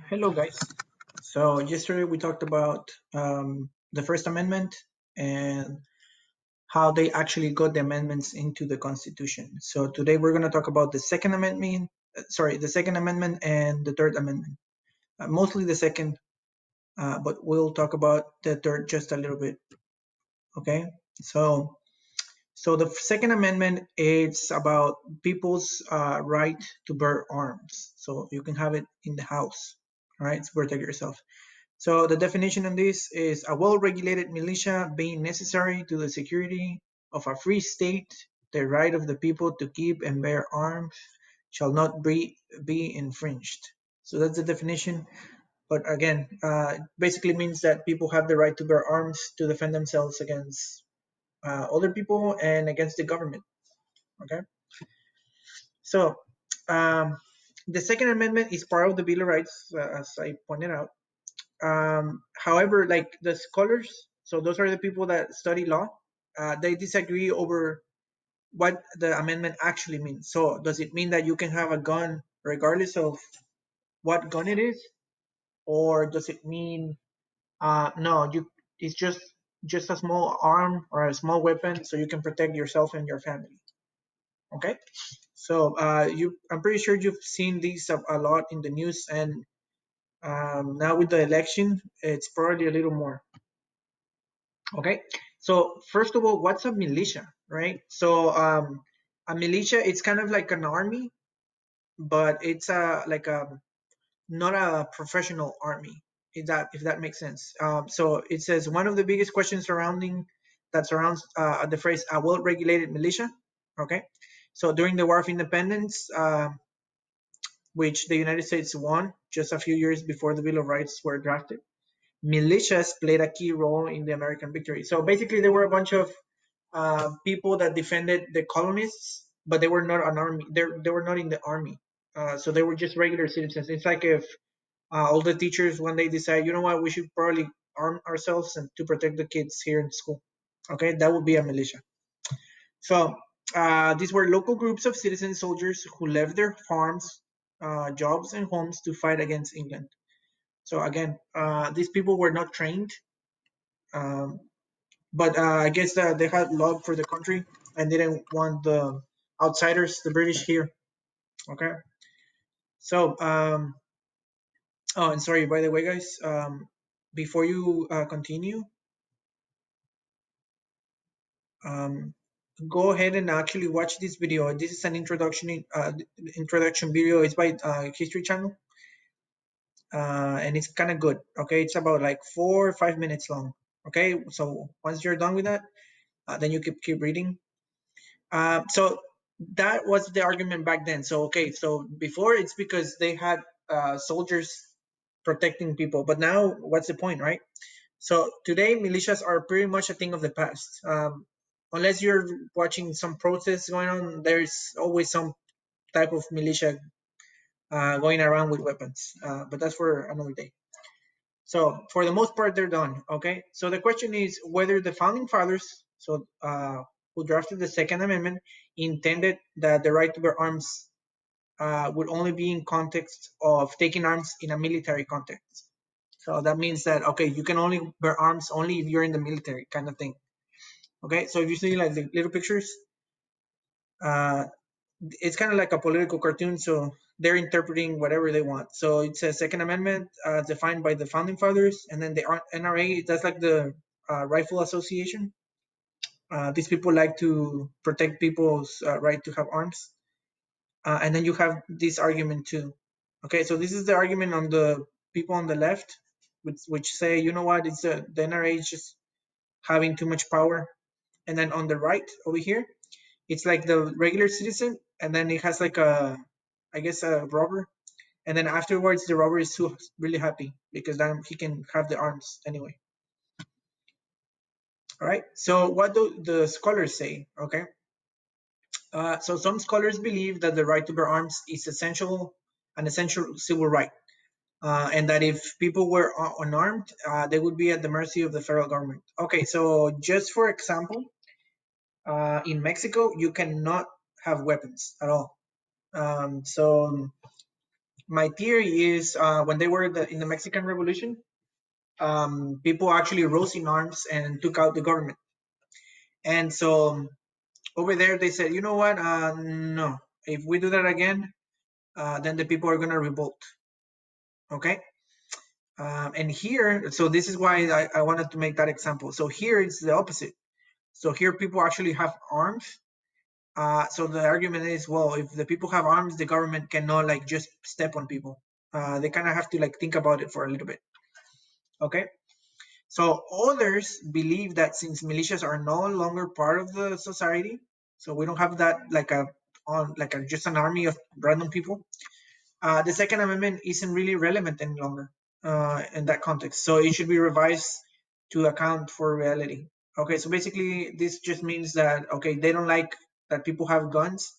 Hello, guys. So yesterday we talked about the First Amendment and how they actually got the amendments into the Constitution. So today we're going to talk about the Second Amendment. The Second Amendment and the Third Amendment. Mostly the second, but we'll talk about the third just a little bit. Okay. So the Second Amendment, it's about people's right to bear arms. So you can have it in the house, all right, to protect yourself. So the definition on this is a well-regulated militia being necessary to the security of a free state. The right of the people to keep and bear arms shall not be infringed. So that's the definition. But again, it basically means that people have the right to bear arms to defend themselves against other people and against the government. Okay. So the Second Amendment is part of the Bill of Rights, as I pointed out. However, like the scholars, so those are the people that study law, they disagree over what the amendment actually means. So does it mean that you can have a gun regardless of what gun it is, or does it mean no, it's just a small arm or a small weapon so you can protect yourself and your family? Okay, so I'm pretty sure you've seen these a lot in the news, and now with the election, it's probably a little more. Okay, so first of all, what's a militia, right? So a militia, it's kind of like an army, but it's like a not a professional army. If that makes sense. So it says one of the biggest questions surrounds the phrase a well-regulated militia. Okay, so during the War of Independence, which the United States won just a few years before the Bill of Rights were drafted, militias played a key role in the American victory. So basically, there were a bunch of people that defended the colonists, but they were not an army. They were not in the army, so they were just regular citizens. It's like if all the teachers one day decide, you know what, we should probably arm ourselves and to protect the kids here in school. Okay, that would be a militia. So these were local groups of citizen soldiers who left their farms, jobs, and homes to fight against England. So again, these people were not trained, um, but I guess that they had love for the country and didn't want the outsiders, the British, here. Okay. So, oh, and sorry, by the way, guys, before you continue, um, go ahead and actually watch this video. This is an introduction video. It's by History Channel, and it's kind of good. Okay, it's about like 4 or 5 minutes long. Okay, so once you're done with that, then you keep reading. So that was the argument back then. So okay, so before it's because they had soldiers protecting people, but now what's the point, right? So today militias are pretty much a thing of the past. Unless you're watching some protests going on, there's always some type of militia going around with weapons. But that's for another day. So for the most part, they're done. Okay. So the question is whether the founding fathers, who drafted the Second Amendment, intended that the right to bear arms would only be in context of taking arms in a military context. So that means that okay, you can only bear arms only if you're in the military, kind of thing. Okay. So if you see like the little pictures, uh, it's kind of like a political cartoon. So they're interpreting whatever they want. So it says Second Amendment defined by the founding fathers, and then the NRA. That's like the Rifle Association. These people like to protect people's right to have arms, and then you have this argument too. Okay, so this is the argument on the people on the left, which say, you know what, it's the NRA is just having too much power, and then on the right over here, it's like the regular citizen, and then it has like I guess a robber, and then afterwards the robber is too really happy because then he can have the arms anyway. All right. So what do the scholars say? Okay. So some scholars believe that the right to bear arms is an essential civil right, and that if people were unarmed, they would be at the mercy of the federal government. Okay. So just for example, in Mexico, you cannot have weapons at all. So my theory is when they were in the Mexican Revolution, people actually rose in arms and took out the government. And so over there, they said, you know what? No, if we do that again, then the people are going to revolt. Okay. And here, so this is why I wanted to make that example. So here it's the opposite. So here people actually have arms. So the argument is, well, if the people have arms, the government cannot like just step on people. They kind of have to like think about it for a little bit. Okay. So others believe that since militias are no longer part of the society, so we don't have that like just an army of random people. The Second Amendment isn't really relevant any longer in that context. So it should be revised to account for reality. Okay, so basically this just means that okay, they don't like that people have guns,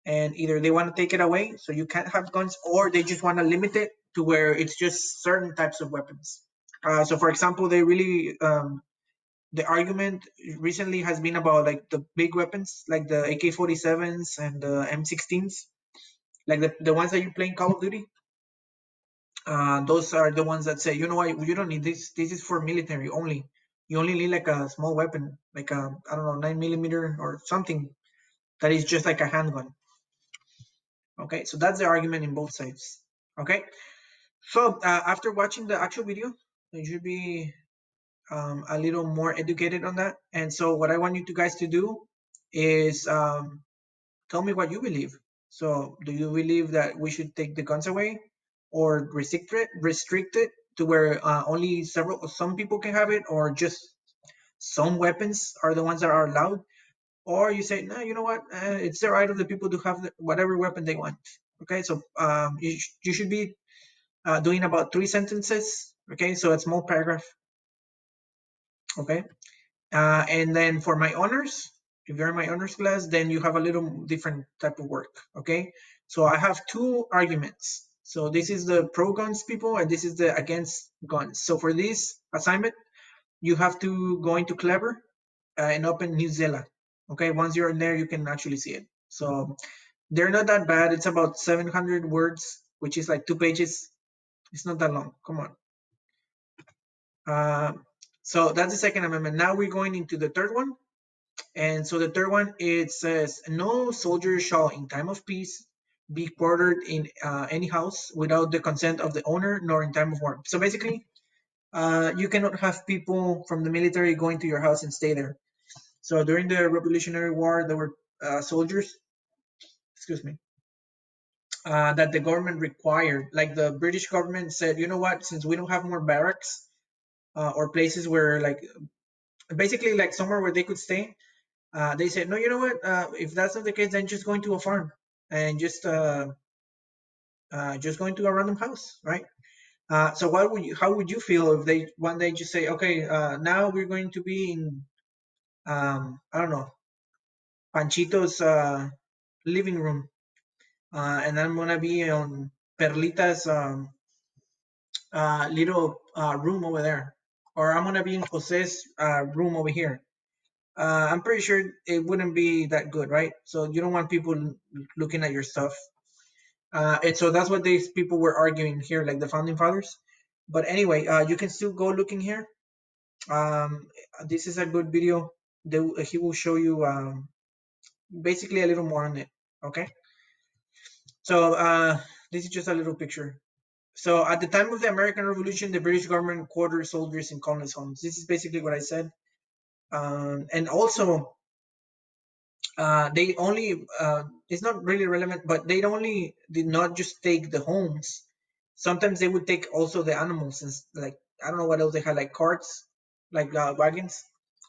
and either they want to take it away so you can't have guns, or they just want to limit it to where it's just certain types of weapons. So for example, they really the argument recently has been about like the big weapons like the AK-47s and the M16s, like the ones that you play in Call of Duty. Those are the ones that say, you know what, you don't need this. This is for military only. You only need like a small weapon, like a, I don't know, 9mm or something that is just like a handgun. Okay, so that's the argument in both sides. Okay, so after watching the actual video, you should be a little more educated on that. And so what I want you guys to do is tell me what you believe. So do you believe that we should take the guns away or restrict it to where only some people can have it, or just some weapons are the ones that are allowed? Or you say, no, you know what, it's the right of the people to have whatever weapon they want. Okay, so you should be doing about 3 sentences. Okay, so a small paragraph. Okay, and then for my honors, if you're in my honors class, then you have a little different type of work. Okay, so I have 2 arguments. So this is the pro guns people, and this is the against guns. So for this assignment, you have to go into Clever and open Newsela. Okay, once you're in there, you can actually see it. So they're not that bad. It's about 700 words, which is like 2 pages. It's not that long. Come on. So that's the Second Amendment. Now we're going into the third one. And so the third one, it says, no soldier shall in time of peace be quartered in any house without the consent of the owner, nor in time of war. So basically, you cannot have people from the military going to your house and stay there. So during the Revolutionary War, there were soldiers, excuse me, that the government required. Like the British government said, you know what, since we don't have more barracks or places where like, basically like somewhere where they could stay, they said, no, you know what, if that's not the case, then just going to a farm and just going to a random house, right? So how would you feel if they one day just say, okay, now we're going to be in, I don't know, Panchito's living room, and I'm gonna be on Perlita's little room over there, or I'm gonna be in Jose's room over here. I'm pretty sure it wouldn't be that good, right? So you don't want people looking at your stuff. And so that's what these people were arguing here, like the founding fathers. But anyway, you can still go looking here. Um, this is a good video. He will show you basically a little more on it. Okay. So this is just a little picture. So at the time of the American Revolution, the British government quartered soldiers in colonists' homes. This is basically what I said. And also, they only, it's not really relevant, but they only did not just take the homes. Sometimes they would take also the animals, and like, I don't know what else they had, like carts, like wagons,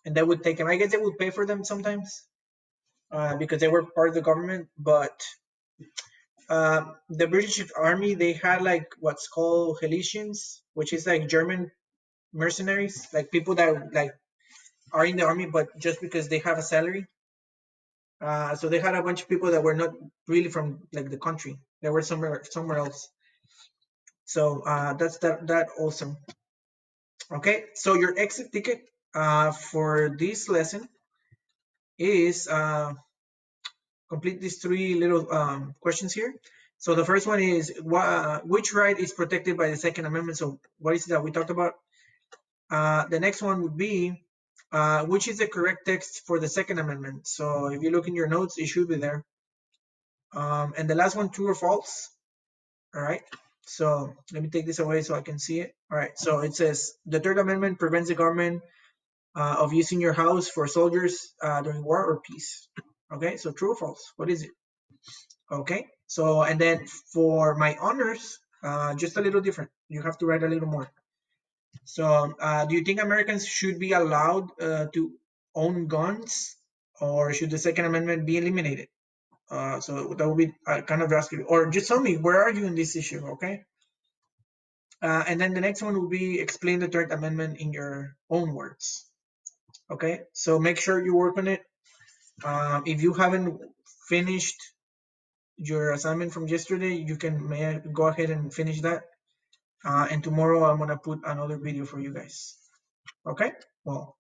and they would take them. I guess they would pay for them sometimes because they were part of the government. But the British Army, they had like what's called Helicians, which is like German mercenaries, like people that like are in the army, but just because they have a salary. So they had a bunch of people that were not really from like the country; they were somewhere else. So that's that also. Okay, so your exit ticket for this lesson is complete these 3 little questions here. So the first one is which right is protected by the Second Amendment? So what is that we talked about? The next one would be which is the correct text for the Second Amendment? So if you look in your notes, it should be there. And the last one, true or false? All right. So let me take this away so I can see it. All right. So it says the Third Amendment prevents the government of using your house for soldiers during war or peace. Okay. So true or false? What is it? Okay. So and then for my honors, just a little different. You have to write a little more. So do you think Americans should be allowed to own guns, or should the Second Amendment be eliminated? So that would be kind of drastic. Or just tell me, where are you in this issue? Okay. And then the next one will be explain the Third Amendment in your own words. Okay, so make sure you work on it. If you haven't finished your assignment from yesterday, you can go ahead and finish that. And tomorrow I'm gonna put another video for you guys. Okay, well,